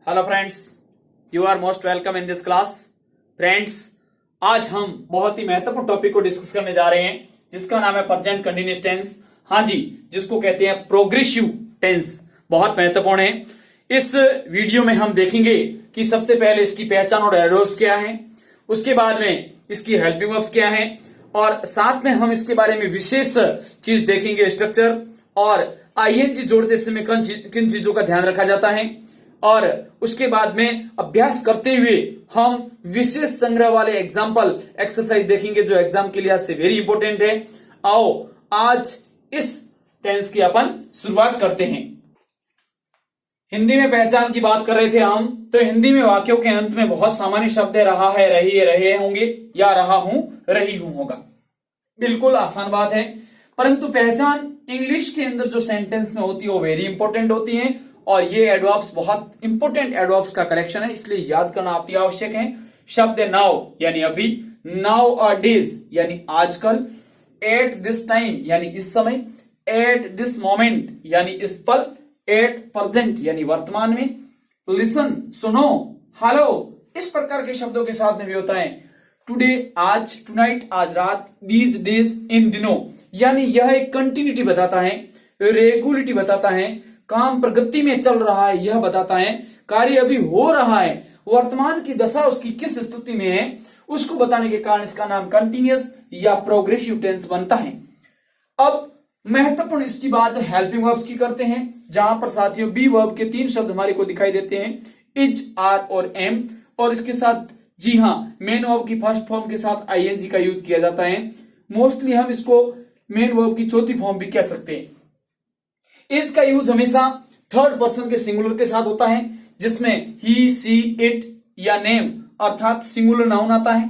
Hello friends, you are most welcome in this class. Friends, आज हम बहुत ही महत्वपूर्ण टॉपिक को डिस्कस करने जा रहे हैं जिसका नाम है प्रेजेंट कंटिन्यूअस टेंस। हाँ जी, जिसको कहते हैं प्रोग्रेसिव टेंस। बहुत महत्वपूर्ण है। इस वीडियो में हम देखेंगे कि सबसे पहले इसकी पहचान और एडवर्ब्स क्या है, उसके बाद में इसकी हेल्पिंग वर्ब्स क्या है, और साथ में हम इसके बारे में विशेष चीज देखेंगे, स्ट्रक्चर और आईएनजी जोड़ते समय किन चीजों का ध्यान रखा जाता है। और उसके बाद में अभ्यास करते हुए हम विशेष संग्रह वाले एग्जाम्पल एक्सरसाइज देखेंगे जो एग्जाम के लिहाज से वेरी इंपॉर्टेंट है। आओ आज इस टेंस की अपन शुरुआत करते हैं। हिंदी में पहचान की बात कर रहे थे हम, तो हिंदी में वाक्यों के अंत में बहुत सामान्य शब्द है रहा है, रही है, रहे होंगे, या रहा हूं, रही हूं होगा। बिल्कुल आसान बात है, परंतु पहचान इंग्लिश के अंदर जो सेंटेंस में होती है वो वेरी इंपॉर्टेंट होती है। और ये एडवर्ब्स बहुत इंपॉर्टेंट एडवर्ब्स का कलेक्शन है, इसलिए याद करना अति आवश्यक है। शब्द है नाउ यानी अभी, नाउ अ डेज यानी आजकल, एट दिस टाइम यानी इस समय, एट दिस मोमेंट यानी इस पल, एट प्रेजेंट यानी वर्तमान में, लिसन सुनो, हेलो, इस प्रकार के शब्दों के साथ में भी होता है। टुडे आज, टुनाइट आज रात, दीज डेज इन दिनों, यानी यह एक कंटिन्यूटी बताता है, रेगुलरिटी बताता है, काम प्रगति में चल रहा है यह बताता है, कार्य अभी हो रहा है, वर्तमान की दशा उसकी किस स्थिति में है उसको बताने के कारण इसका नाम कंटिन्यूअस या प्रोग्रेसिव टेंस बनता है। अब महत्वपूर्ण इसकी बात हेल्पिंग वर्ब्स की करते हैं, जहां पर साथियों बी वर्ब के 3 शब्द हमारे को दिखाई देते हैं, इज, आर और एम, और इसके साथ जी हां मेन वर्ब की फर्स्ट फॉर्म के साथ आईएनजी का यूज किया जाता है। मोस्टली हम इसको मेन वर्ब की चौथी फॉर्म भी कह सकते हैं। इज का यूज हमेशा थर्ड पर्सन के सिंगुलर के साथ होता है, जिसमें ही, सी, इट या नेम अर्थात सिंगुलर नाउन आता है।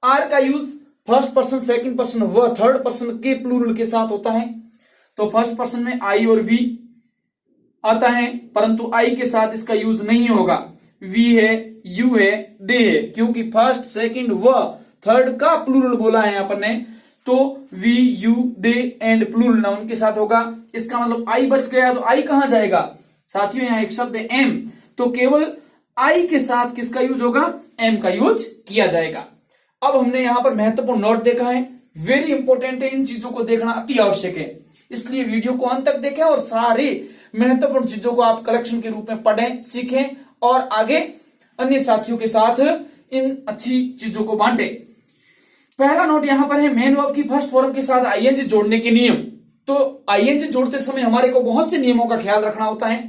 आर का use first person, second person व थर्ड पर्सन के प्लूरल के साथ होता है। तो फर्स्ट पर्सन में आई और वी आता है, परंतु आई के साथ इसका यूज नहीं होगा। वी है, यू है, दे है, क्योंकि फर्स्ट, सेकंड व थर्ड का प्लूरल बोला है अपन ने, तो we, you, they and plural noun के साथ होगा। इसका मतलब आई बच गया, तो आई कहां जाएगा साथियों, यहां एक शब्द है एम, तो केवल आई के साथ किसका यूज होगा, एम का यूज किया जाएगा। अब हमने यहां पर महत्वपूर्ण नोट देखा है, वेरी इंपॉर्टेंट है, इन चीजों को देखना अति आवश्यक है, इसलिए वीडियो को अंत तक देखें और सारे महत्वपूर्ण चीजों को आप कलेक्शन के रूप में पढ़ें, सीखें और आगे अन्य साथियों के साथ इन अच्छी चीजों को बांटे। पहला नोट यहां पर है, मेन वर्ब की फर्स्ट फॉर्म के साथ आईएनजी जोड़ने के नियम। तो आईएनजी जोड़ते समय हमारे को बहुत से नियमों का ख्याल रखना होता है।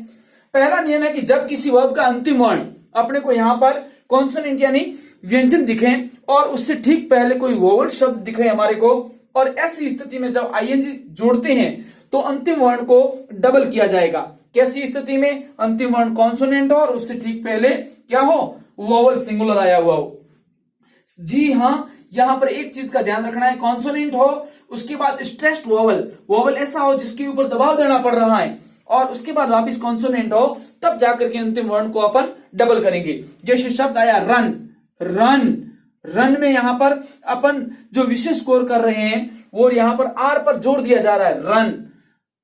पहला नियम है कि जब किसी वर्ब का अंतिम वर्ण अपने को यहां पर कॉन्सोनेंट यानी व्यंजन दिखे और उससे ठीक पहले कोई वोवल शब्द दिखे हमारे को, और ऐसी स्थिति में जब आईएनजी जोड़ते हैं तो अंतिम वर्ण को डबल किया जाएगा। कैसी स्थिति में, अंतिम वर्ण कॉन्सोनेंट हो और उससे ठीक पहले क्या हो, वोवल सिंगुलर आया हुआ हो। जी हां, यहां पर एक चीज का ध्यान रखना है, कॉन्सोनेंट हो, उसके बाद स्ट्रेस्ड वोवल, वोवल ऐसा हो जिसके ऊपर दबाव देना पड़ रहा है, और उसके बाद वापिस कॉन्सोनेंट हो, तब जाकर के अंतिम वर्ण को अपन डबल करेंगे। जैसे शब्द आया रन, रन, रन में यहां पर अपन जो विशेष स्कोर कर रहे हैं वो यहां पर आर पर जोर दिया जा रहा है, रन,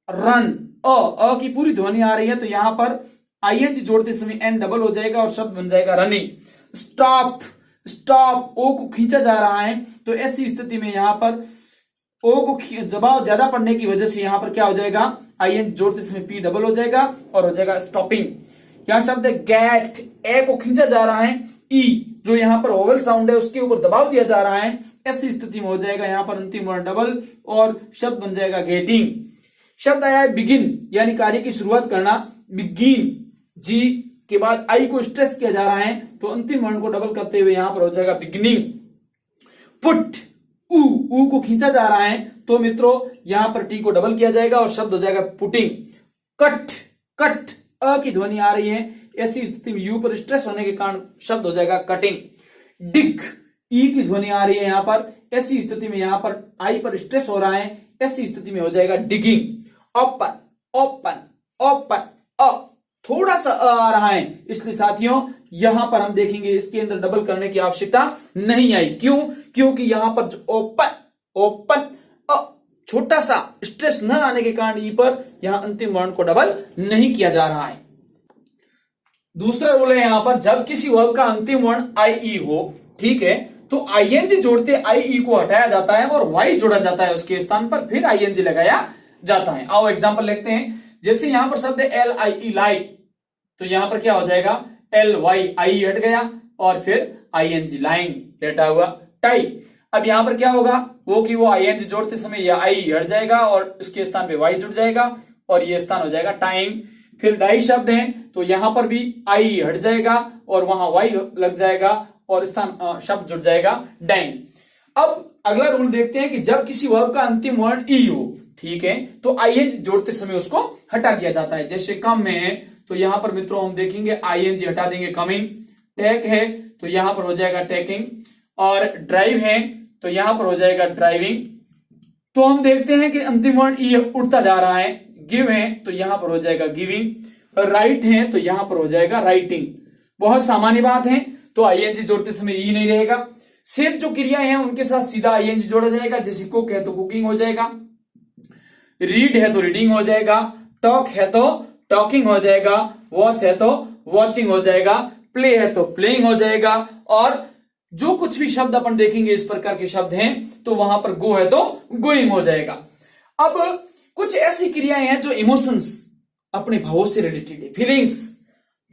रन, अ की पूरी ध्वनि आ रही है, तो यहां पर आईएनजी जोड़ते समय एन डबल हो जाएगा और शब्द बन जाएगा रनिंग। स्टॉप, स्टॉप, ओ को खींचा जा रहा है, तो ऐसी स्थिति में यहां पर ओ को दबाव ज्यादा पड़ने की वजह से यहां पर क्या हो जाएगा, आईएनजी जोड़ते समय पी डबल हो जाएगा और हो जाएगा स्टॉपिंग। यहां शब्द है गेट, ए को खींचा जा रहा है, ई जो यहां पर वोवल साउंड है उसके ऊपर दबाव दिया जा रहा है, ऐसी स्थिति में हो जाएगा यहां पर अंतिम वर्ण डबल और शब्द बन जाएगा गेटिंग। शब्द आया है बिगिन यानी कार्य की शुरुआत करना, बिगिन, जी के बाद आई को स्ट्रेस किया जा रहा है, तो अंतिम वर्ण को डबल करते हुए यहां पर हो जाएगा बिगिनिंग। पुट, ऊ को खींचा जा रहा है, तो मित्रों यहां पर टी को डबल किया जाएगा और शब्द हो जाएगा पुटिंग। कट, कट, अ की ध्वनि आ रही है, ऐसी स्थिति में यू पर स्ट्रेस होने के कारण शब्द हो जाएगा कटिंग। डिग, ई की ध्वनि आ रही है यहां पर, ऐसी स्थिति में यहां पर आई पर स्ट्रेस हो रहा है, ऐसी स्थिति में हो जाएगा डिगिंग। ओपन, ओपन, ओपन, अ थोड़ा सा आ रहा है, इसलिए साथियों यहां पर हम देखेंगे इसके अंदर डबल करने की आवश्यकता नहीं आई। क्यों, क्योंकि यहां पर जो ओपन, ओपन, छोटा सा स्ट्रेस न आने के कारण ई पर यहां अंतिम वर्ण को डबल नहीं किया जा रहा है। दूसरा रूल है यहां पर, जब किसी वर्ब का अंतिम वर्ण आई हो, ठीक है, तो आईएनजी जोड़ते आई को हटाया जाता है और वाई जोड़ा जाता है उसके स्थान पर, फिर आईएनजी लगाया जाता है। आओ एग्जांपल लिखते हैं। जैसे यहां पर शब्द एल आई ई लाइट, तो यहां पर क्या हो जाएगा, एल वाई आई हट गया और फिर आईएनजी लाइन, लेटा हुआ टाई। अब यहां पर क्या होगा वो कि वो आईएनजी जोड़ते समय ये आई हट जाएगा और इसके स्थान पे वाई जुड़ जाएगा और ये स्थान हो जाएगा टाइम। फिर डाई शब्द है तो यहां पर भी आई हट जाएगा और वहां वाई लग जाएगा और स्थान शब्द जुड़ जाएगा डाइन। अब अगला रूल देखते हैं कि जब किसी वर्ब का अंतिम वर्ण ई हो, ठीक है, तो आईएनजी जोड़ते समय उसको हटा दिया जाता है। जैसे कम में है तो यहां पर मित्रों हम देखेंगे आईएनजी हटा देंगे, कमिंग। टेक है तो यहां पर हो जाएगा टेकिंग, और ड्राइव है तो यहां पर हो जाएगा ड्राइविंग। तो हम देखते हैं कि अंतिम वर्ण ई उड़ता जा रहा है। गिव है तो यहां पर हो जाएगा गिविंग, राइट है तो यहां पर हो जाएगा राइटिंग। बहुत सामान्य बात है, तो आईएनजी जोड़ते समय ई नहीं रहेगा। शेष जो क्रियाएं हैं उनके साथ सीधा आईएनजी जोड़ा जाएगा। जैसे कुक है तो कुकिंग हो जाएगा, रीड है तो रीडिंग हो जाएगा, टॉक है तो टॉकिंग हो जाएगा, वॉच है तो वॉचिंग हो जाएगा, प्ले है तो प्लेइंग हो जाएगा। और जो कुछ भी शब्द अपन देखेंगे इस प्रकार के शब्द हैं तो वहां पर गो है तो गोइंग हो जाएगा। अब कुछ ऐसी क्रियाएं हैं जो इमोशंस, अपने भावों से रिलेटेड है, फीलिंग्स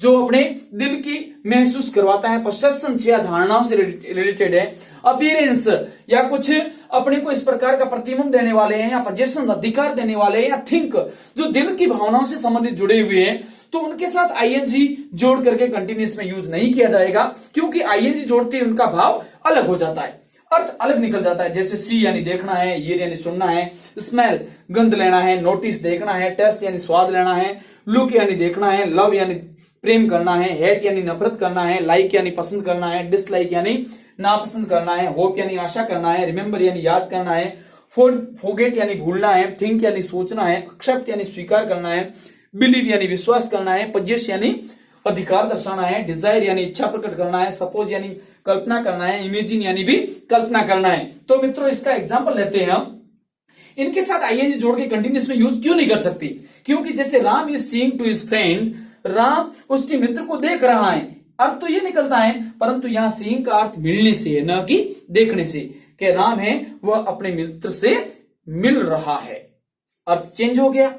जो अपने दिल की महसूस करवाता है, परसेप्शन या धारणाओं से रिलेटेड है, अपीयरेंस या कुछ अपने को इस प्रकार का प्रतिबिंब देने वाले हैं, या पोजीशन अधिकार देने वाले हैं, या थिंक जो दिल की भावनाओं से संबंधित जुड़े हुए हैं, तो उनके साथ आईएनजी जोड़ करके कंटिन्यूअस में यूज नहीं किया जाएगा, क्योंकि आईएनजी जोड़ते ही उनका भाव अलग हो जाता है, अर्थ अलग निकल जाता है। जैसे सी यानी देखना है, ईयर यानी सुनना है, स्मेल गंध लेना है, नोटिस देखना है, टेस्ट यानी स्वाद लेना है, लुक यानी देखना है, लव यानी प्रेम करना है, हेट यानी नफरत करना है, लाइक यानी पसंद करना है, डिसलाइक यानी नापसंद करना है, होप यानी आशा करना है, रिमेंबर यानी याद करना है, फोरगेट यानी भूलना है, थिंक यानी सोचना है, एक्सेप्ट यानी स्वीकार करना है, बिलीव यानी विश्वास करना है, पजेस यानी अधिकार दर्शाना है, डिजायर यानी इच्छा प्रकट करना है, सपोज यानी कल्पना करना है, इमेजिन यानी भी कल्पना करना है। तो मित्रों इसका एग्जाम्पल लेते हैं हम। इनके साथ आईएनजी जोड़ के कंटिन्यूअस में यूज क्यों नहीं कर सकती? क्योंकि जैसे Ram is seeing to his friend, Ram उसके मित्र को देख रहा है, अर्थ तो ये निकलता है, परंतु यहां सीइंग का अर्थ मिलने से है, न कि देखने से, कि राम है वह अपने मित्र से मिल रहा है, अर्थ चेंज हो गया।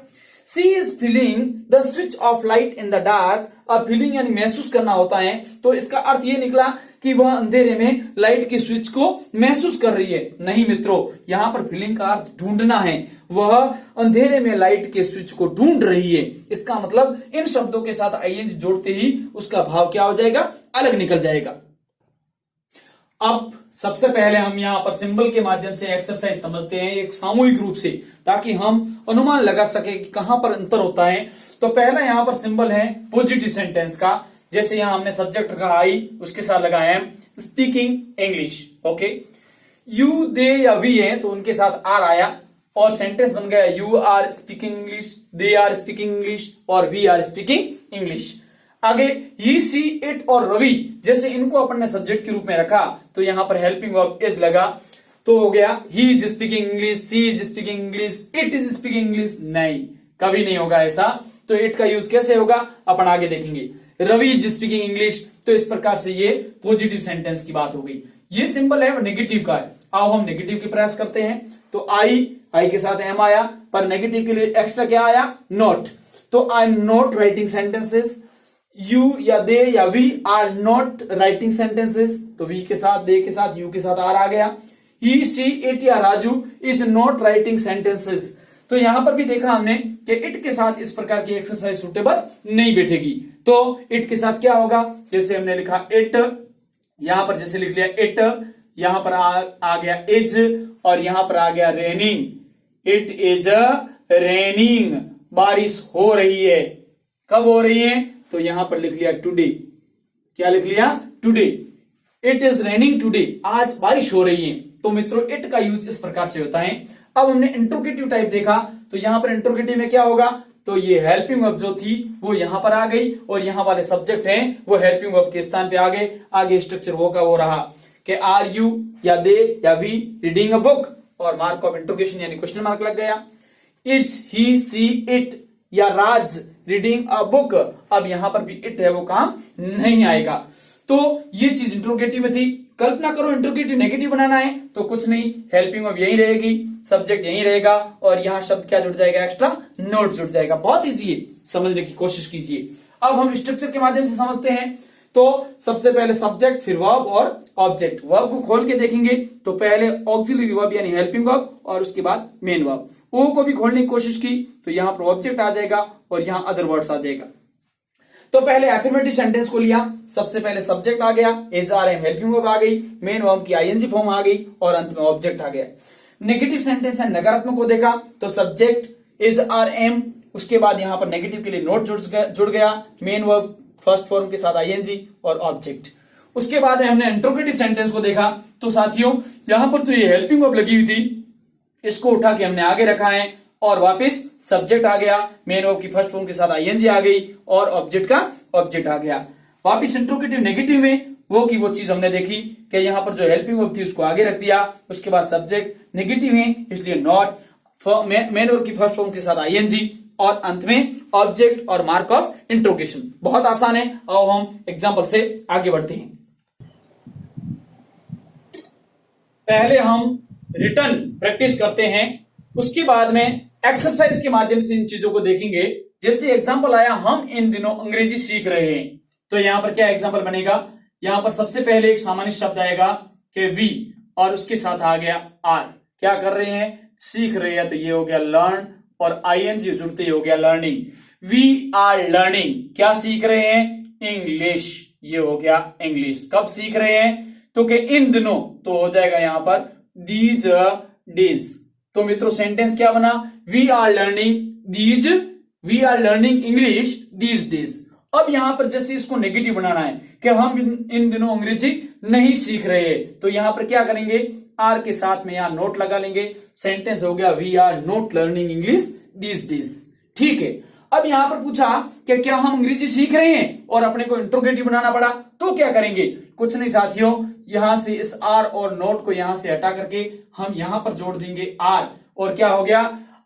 She is feeling the switch off light in the dark. अब फीलिंग यानी महसूस करना होता है, तो इसका अर्थ ये निकला कि वह अंधेरे में लाइट की स्विच को महसूस कर रही है। नहीं मित्रों, यहां पर फीलिंग का अर्थ ढूंढना है, वह अंधेरे में लाइट के स्विच को ढूंढ रही है। इसका मतलब इन शब्दों के साथ आईएनजी जोड़ते ही उसका भाव क्या हो जाएगा, अलग निकल जाएगा। अब सबसे पहले हम यहां पर सिंबल के माध्यम से एक्सरसाइज समझते हैं एक सामूहिक रूप से, ताकि हम अनुमान लगा सके कि कहां पर अंतर होता है। तो पहला यहां पर सिंबल है पॉजिटिव सेंटेंस का। जैसे यहां हमने सब्जेक्ट रखा आई, उसके साथ लगाया है speaking English. Okay, you they या वी है तो उनके साथ आर आया और सेंटेंस बन गया you are speaking English, they are speaking English और वी आर स्पीकिंग इंग्लिश। आगे ही, सी, इट और रवि, जैसे इनको अपन ने सब्जेक्ट के रूप में रखा तो यहां पर हेल्पिंग वर्ब इज लगा, तो हो गया he is speaking English, she is speaking English, it is speaking English. नहीं, कभी नहीं होगा ऐसा। तो इट का यूज कैसे होगा अपन आगे देखेंगे। रवि इज स्पीकिंग इंग्लिश, तो इस प्रकार से ये पॉजिटिव सेंटेंस की बात हो गई। ये सिंबल है वो नेगेटिव का है। आओ हम नेगेटिव के प्रयास करते हैं। तो आई के साथ एम आया, पर नेगेटिव के लिए एक्स्ट्रा क्या आया, नॉट। तो I am not writing sentences. You या दे या we are not writing sentences, तो वी के साथ, दे के साथ, यू के साथ आर आ गया। ही, शी, इट या Raju is not writing sentences. तो यहां पर भी देखा हमने कि इट के साथ इस प्रकार की एक्सरसाइज सुटेबल नहीं बैठेगी। तो इट के साथ क्या होगा, जैसे हमने लिखा इट, यहां पर जैसे लिख लिया इट, यहां पर आ गया इज और यहां पर आ गया रेनिंग। इट इज रेनिंग, बारिश हो रही है। कब हो रही है, तो यहां पर लिख लिया टुडे। क्या लिख लिया, today. It is raining today, आज बारिश हो रही है। तो मित्रों इट का यूज इस प्रकार से होता है। अब हमने इंट्रोगेटिव टाइप देखा, तो यहां पर इंट्रोगेटिव में क्या होगा, तो ये हेल्पिंग वर्ब जो थी वो यहां पर आ गई और यहां वाले सब्जेक्ट हैं वो हेल्पिंग वर्ब के स्थान पे आ गए। आगे स्ट्रक्चर वो का वो रहा कि आर यू या दे या वी रीडिंग अ बुक, और मार्क ऑफ इंट्रोगेशन यानी क्वेश्चन मार्क लग गया। इज, ही, सी, इट या राज रीडिंग अ बुक, अब यहां पर भी इट है वो काम नहीं आएगा। तो ये चीज इंट्रोगेटिव में थी। कल्पना करो इंट्रोगेटिव नेगेटिव बनाना है तो कुछ नहीं, हेल्पिंग वर्ब यही रहेगी, सब्जेक्ट यही रहेगा और यहां शब्द क्या जुड़ जाएगा, एक्स्ट्रा नोट जुड़ जाएगा। बहुत इजी है, समझने की कोशिश कीजिए। अब हम स्ट्रक्चर के माध्यम से समझते हैं। तो सबसे पहले सब्जेक्ट, फिर वर्ब और ऑब्जेक्ट। वर्ब को खोल के देखेंगे तो पहले ऑक्सिलरी वर्ब यानी हेल्पिंग वर्ब और उसके बाद मेन वर्ब। ओ को भी खोलने की कोशिश की तो यहां पर ऑब्जेक्ट आ जाएगा और यहां अदर वर्ड्स आ जाएगा। तो पहले एफर्मेटिव सेंटेंस को लिया, सबसे पहले सब्जेक्ट आ गया, is are am helping verb आ गई, मेन वर्ब की आईएनजी फॉर्म आ गई और अंत में ऑब्जेक्ट आ गया। नेगेटिव सेंटेंस है, नकारात्मक को देखा तो सब्जेक्ट इज आर एम, उसके बाद यहां पर नेगेटिव के लिए नोट जुड़ गया, मेन वर्ब फर्स्ट फॉर्म के साथ आईएनजी और ऑब्जेक्ट। उसके बाद हमने इंट्रोगेटिव सेंटेंस को देखा तो साथियों यहां पर जो ये हेल्पिंग वर्ब लगी हुई थी इसको उठा के हमने आगे रखा है और वापस सब्जेक्ट आ गया, मेन वर्ब की फर्स्ट फॉर्म के साथ आईएनजी आ गई और ऑब्जेक्ट का ऑब्जेक्ट आ गया। वापस इंट्रोगेटिव नेगेटिव में वो की वो चीज हमने देखी कि यहां पर जो हेल्पिंग वर्ब थी उसको आगे रख दिया, उसके बाद सब्जेक्ट नेगेटिव है इसलिए नॉट, मेन वर्ब की फर्स्ट फॉर्म के साथ आईएनजी और अंत में ऑब्जेक्ट और मार्क ऑफ इंट्रोगेशन। बहुत आसान है। अब हम एग्जांपल से आगे बढ़ते हैं। पहले हम रिटर्न प्रैक्टिस करते हैं, उसके बाद में एक्सरसाइज के माध्यम से इन चीजों को देखेंगे। जैसे एग्जांपल आया, हम इन दिनों अंग्रेजी सीख रहे हैं, तो यहां पर क्या एग्जांपल बनेगा, यहां पर सबसे पहले एक सामान्य शब्द आएगा कि वी और उसके साथ आ गया आर। क्या कर रहे हैं, सीख रहे हैं, तो ये हो गया लर्न और आईएनजी जुड़ते हो गया लर्निंग। वी आर लर्निंग, क्या सीख रहे हैं, इंग्लिश, ये हो गया इंग्लिश। कब सीख रहे हैं, तो कि इन दिनों, तो हो जाएगा यहां पर दीज डेज। तो मित्रों सेंटेंस क्या बना, we are learning English these days. अब यहां पर जैसे इसको नेगेटिव बनाना है कि हम इन दिनों अंग्रेजी नहीं सीख रहे, तो यहां पर क्या करेंगे, आर के साथ में यहां नोट लगा लेंगे, सेंटेंस हो गया we are not learning English these days. ठीक है। अब यहां पर पूछा कि क्या हम अंग्रेजी सीख रहे हैं और अपने को इंट्रोगेटिव बनाना पड़ा, तो क्या करेंगे, कुछ नहीं साथियों, यहां से इस आर और नोट को यहां से हटा करके हम यहां पर जोड़ देंगे आर, और क्या हो गया,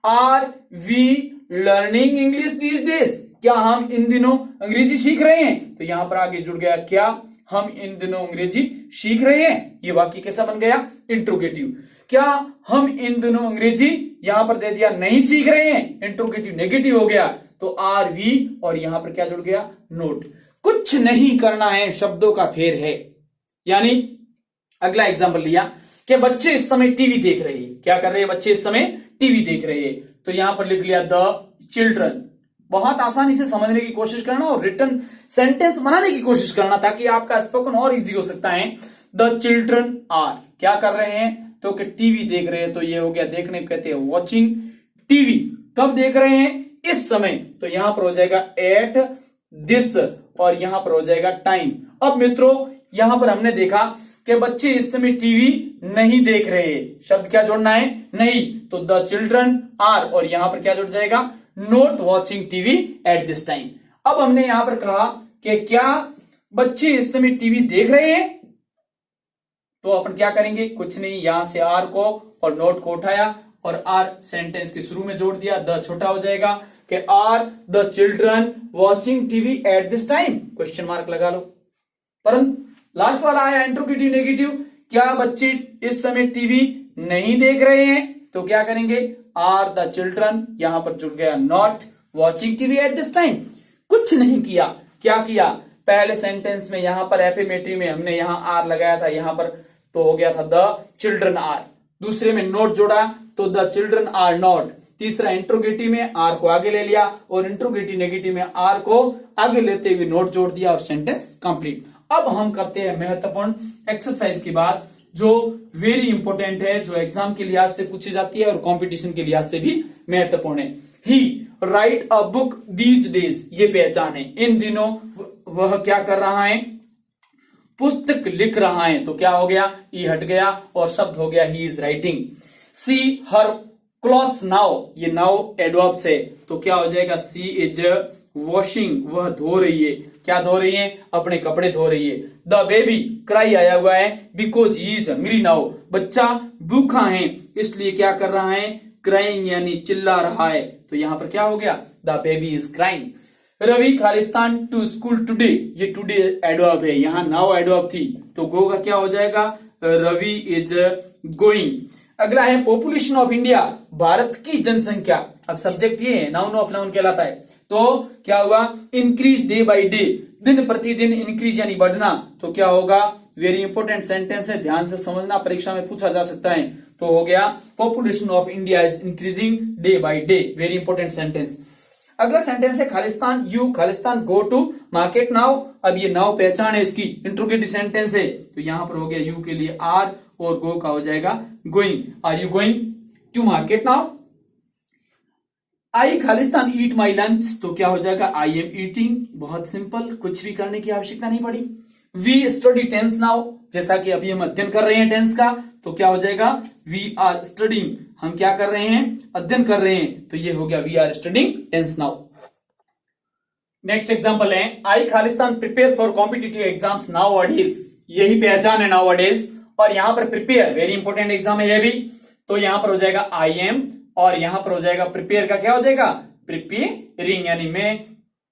are we learning English these days, क्या हम इन दिनों अंग्रेजी सीख रहे हैं, तो यहां पर आगे जुड़ गया क्या, हम इन दिनों अंग्रेजी सीख रहे हैं। ये वाक्य कैसा बन गया, इंट्रोगेटिव। क्या हम इन दिनों अंग्रेजी, यहां पर दे दिया नहीं सीख रहे हैं, इंट्रोगेटिव नेगेटिव हो गया, तो आर वी और यहां पर क्या जुड़ गया, नोट। कुछ नहीं करना है, शब्दों का फेर है। यानी अगला एग्जांपल लिया कि बच्चे इस समय टीवी देख रहे हैं। क्या कर रहे हैं, बच्चे इस समय टीवी देख रहे हैं, तो यहां पर लिख लिया द चिल्ड्रन। बहुत आसानी से समझने की कोशिश करना और रिटर्न सेंटेंस बनाने की कोशिश करना ताकि आपका स्पोकन और इजी हो सकता है। द चिल्ड्रन आर, क्या कर रहे हैं, तो कि टीवी देख रहे हैं, तो ये हो गया देखने को कहते हैं वॉचिंग टीवी। कब देख रहे हैं, इस समय, तो यहां पर हो जाएगा एट दिस और यहां पर हो जाएगा टाइम। अब मित्रों यहां पर हमने देखा कि बच्चे इस समय टीवी नहीं देख रहे, शब्द क्या जोड़ना है, नहीं, तो द चिल्ड्रन आर और यहां पर क्या जुड़ जाएगा, not watching TV at this time. अब हमने यहां पर कहा कि क्या बच्चे इस समय टीवी देख रहे हैं, तो अपन क्या करेंगे, कुछ नहीं, यहां से आर को और नोट को उठाया और आर सेंटेंस के शुरू में जोड़ दिया, द छोटा हो जाएगा कि are the children watching TV at this time, question mark लगा लो। परंतु लास्ट वाला आया इंट्रोगेटिव नेगेटिव, क्या बच्चे इस समय टीवी नहीं देख रहे हैं, तो क्या करेंगे, आर द चिल्ड्रन, यहां पर जुड़ गया not watching TV at this time. कुछ नहीं किया, क्या किया, पहले सेंटेंस में यहां पर एफर्मेटिव में हमने यहां आर लगाया था, यहां पर तो हो गया था द चिल्ड्रन आर, दूसरे में नोट जोड़ा तो द चिल्ड्रन आर नॉट, तीसरा इंट्रोगेटिव में आर को आगे ले लिया और इंट्रोगेटिव नेगेटिव में आर को आगे लेते हुए नोट जोड़ दिया और सेंटेंस कंप्लीट। अब हम करते हैं महत्वपूर्ण एक्सरसाइज की बात, जो वेरी इंपॉर्टेंट है, जो एग्जाम के लिहाज से पूछी जाती है और कंपटीशन के लिहाज से भी महत्वपूर्ण है। He write a book these days, ये पहचान है, इन दिनों वह क्या कर रहा है, पुस्तक लिख रहा है, तो क्या हो गया, ई हट गया और शब्द हो गया he is writing. See her clothes now, ये नाउ एडवर्ब से, तो क्या हो जाएगा, सी इज वॉशिंग, वह धो रही है, क्या धो रही है, अपने कपड़े धो रही है। द बेबी क्राई आया हुआ है because he is hungry now, बच्चा भूखा है इसलिए क्या कर रहा है, क्राइंग यानी चिल्ला रहा है, तो यहां पर क्या हो गया, the baby is crying. Ravi खालिस्तान टू स्कूल टुडे, ये टुडे एडवर्ब है, यहां नाउ एडवर्ब थी, तो गो का क्या हो जाएगा, रवि इज गोइंग। अगला है पॉपुलेशन ऑफ इंडिया, भारत की जनसंख्या। अब सब्जेक्ट ये है, नाउन ऑफ नाउन कहलाता है, तो क्या हुआ, इंक्रीज डे बाय डे, दिन प्रतिदिन इंक्रीज यानी बढ़ना, तो क्या होगा, वेरी इंपॉर्टेंट सेंटेंस है, ध्यान से समझना, परीक्षा में पूछा जा सकता है। तो हो गया population of India is increasing day by day, very important sentence. अगला सेंटेंस है खालिस्तान यू खालिस्तान गो टू मार्केट नाउ। अब ये नाउ पहचान है इसकी, इंट्रोगेटिव सेंटेंस है, तो यहां पर हो गया यू के लिए आर और गो का हो जाएगा going. Are you going to market now. I खालिस्तान ईट माई लंच, तो क्या हो जाएगा, आई एम ईटिंग, बहुत सिंपल, कुछ भी करने की आवश्यकता नहीं पड़ी। वी स्टडी टेंस नाउ, जैसा कि अभी हम अध्ययन कर रहे हैं टेंस का, तो क्या हो जाएगा, वी आर स्टडिंग, हम क्या कर रहे हैं, अध्ययन कर रहे हैं, तो ये हो गया we are studying tense now. Next example है, आई खालिस्तान prepare for competitive exams nowadays, यही पहचान है नाउ अडेज, और यहां पर प्रिपेयर वेरी इंपॉर्टेंट एग्जाम है ये भी, तो यहां पर हो जाएगा आई एम, और यहां पर हो जाएगा प्रिपेयर का क्या हो जाएगा, प्रिपेयरिंग, यानी मैं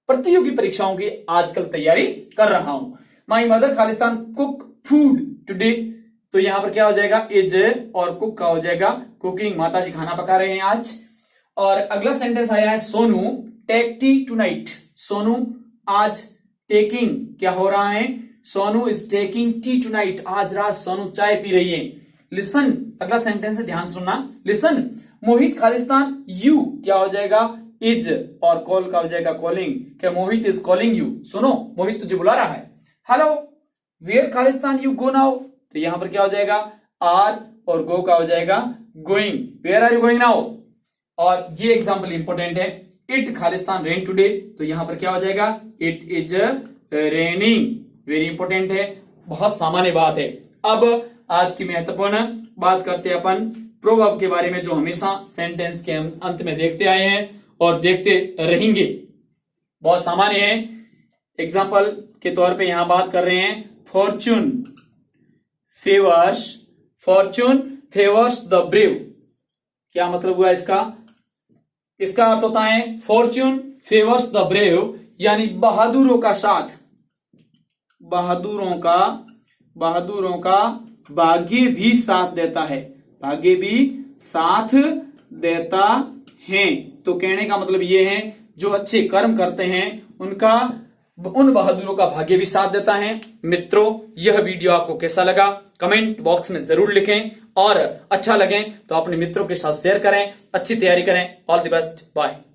प्रतियोगी परीक्षाओं की आजकल तैयारी कर रहा हूं। My mother Khalistan cook food today, तो यहां पर क्या हो जाएगा, इज, और कुक का हो जाएगा कुकिंग, माता जी खाना पका रहे हैं आज। और अगला सेंटेंस आया है, Sonu take tea tonight, Sonu आज टेकिंग क्या हो रहा है, Sonu is taking tea tonight, आज रात सोनू चाय पी रही है। लिसन, अगला सेंटेंस है, ध्यान सुनना, लिसन मोहित खालिस्तान यू क्या हो जाएगा, इज, और कॉल का हो जाएगा कॉलिंग, क्या मोहित इज कॉलिंग यू, सुनो मोहित तुझे बुला रहा है। हेलो वेयर खालिस्तान यू गो नाउ, तो यहां पर क्या हो जाएगा, आर, और गो का हो जाएगा going, where are you going now. और ये एग्जांपल इंपॉर्टेंट है, इट खालिस्तान रेन टुडे, तो यहां पर क्या हो जाएगा, it is raining, very important है, बहुत सामान्य बात है। अब आज की महत्वपूर्ण बात करते हैं अपन प्रोवर्ब के बारे में, जो हमेशा सेंटेंस के हम अंत में देखते आए हैं और देखते रहेंगे, बहुत सामान्य है। एग्जाम्पल के तौर पे यहां बात कर रहे हैं, फॉर्चून फेवर्स द ब्रेव, क्या मतलब हुआ इसका, इसका अर्थ होता है फॉर्चून फेवर्स द ब्रेव, यानी बहादुरों का साथ, बहादुरों का भाग्य भी साथ देता है, भाग्य भी साथ देता है। तो कहने का मतलब ये है, जो अच्छे कर्म करते हैं उन बहादुरों का भाग्य भी साथ देता है। मित्रों, यह वीडियो आपको कैसा लगा कमेंट बॉक्स में जरूर लिखें, और अच्छा लगे तो अपने मित्रों के साथ शेयर करें। अच्छी तैयारी करें। All the best, bye.